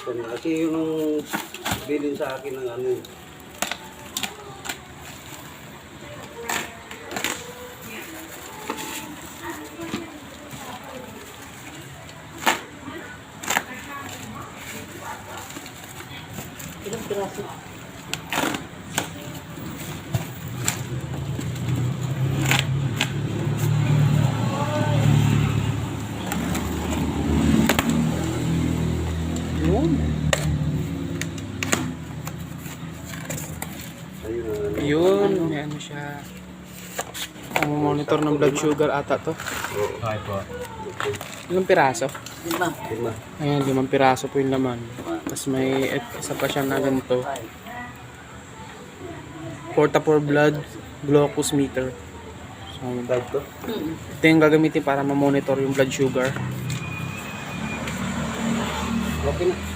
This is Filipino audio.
Kasi yun ang bilin sa akin ng ano. Ilang piraso? Yun. Ayun ang ano. Yun, may ano siya. Ang monitor ng blood sugar ata to. Oo. Ay po. Ilang piraso? Lima. Lima. Ayan, 5 piraso po yung laman. Tapos may isa pa siya na ganito. Portable blood glucose meter. So, Tag to. ito yung gagamitin para ma-monitor yung blood sugar. Okay na.